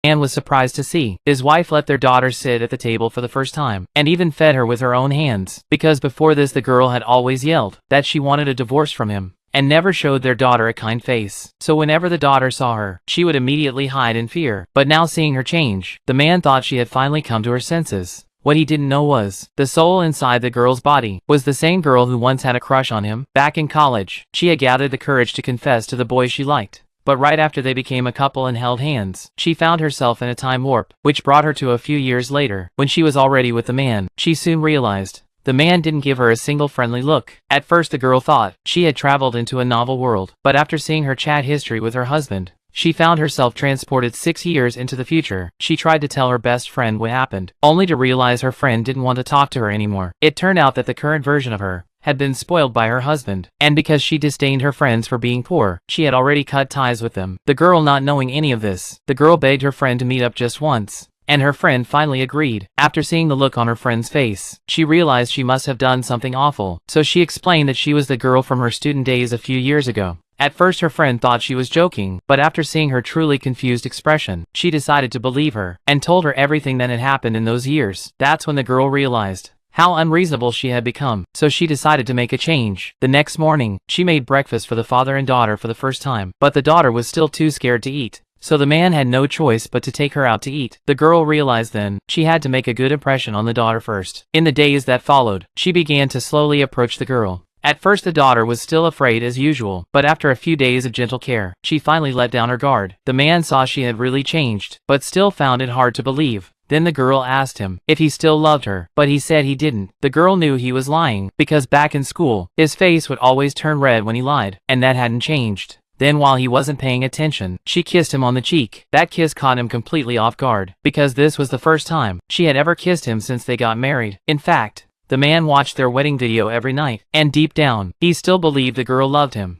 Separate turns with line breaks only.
Anne was surprised to see his wife let their daughter sit at the table for the first time, and even fed her with her own hands, because before this the girl had always yelled that she wanted a divorce from him, and never showed their daughter a kind face. So whenever the daughter saw her, she would immediately hide in fear. But now seeing her change, the man thought she had finally come to her senses. What he didn't know was, the soul inside the girl's body was the same girl who once had a crush on him. Back in college, she had gathered the courage to confess to the boy she liked. But right after they became a couple and held hands, she found herself in a time warp, which brought her to a few years later, when she was already with the man. She soon realized the man didn't give her a single friendly look. At first the girl thought she had traveled into a novel world, but after seeing her chat history with her husband, she found herself transported 6 years into the future. She tried to tell her best friend what happened, only to realize her friend didn't want to talk to her anymore. It turned out that the current version of her had been spoiled by her husband, and because she disdained her friends for being poor, she had already cut ties with them. The girl not knowing any of this, the girl begged her friend to meet up just once, and her friend finally agreed. After seeing the look on her friend's face, she realized she must have done something awful, so she explained that she was the girl from her student days a few years ago. At first her friend thought she was joking, but after seeing her truly confused expression, she decided to believe her, and told her everything that had happened in those years. That's when the girl realized how unreasonable she had become, so she decided to make a change. The next morning, she made breakfast for the father and daughter for the first time, but the daughter was still too scared to eat, so the man had no choice but to take her out to eat. The girl realized then she had to make a good impression on the daughter first. In the days that followed, she began to slowly approach the girl. At first the daughter was still afraid as usual, but after a few days of gentle care, she finally let down her guard. The man saw she had really changed, but still found it hard to believe. Then the girl asked him if he still loved her, but he said he didn't. The girl knew he was lying, because back in school, his face would always turn red when he lied, and that hadn't changed. Then while he wasn't paying attention, she kissed him on the cheek. That kiss caught him completely off guard, because this was the first time she had ever kissed him since they got married. In fact, the man watched their wedding video every night, and deep down, he still believed the girl loved him.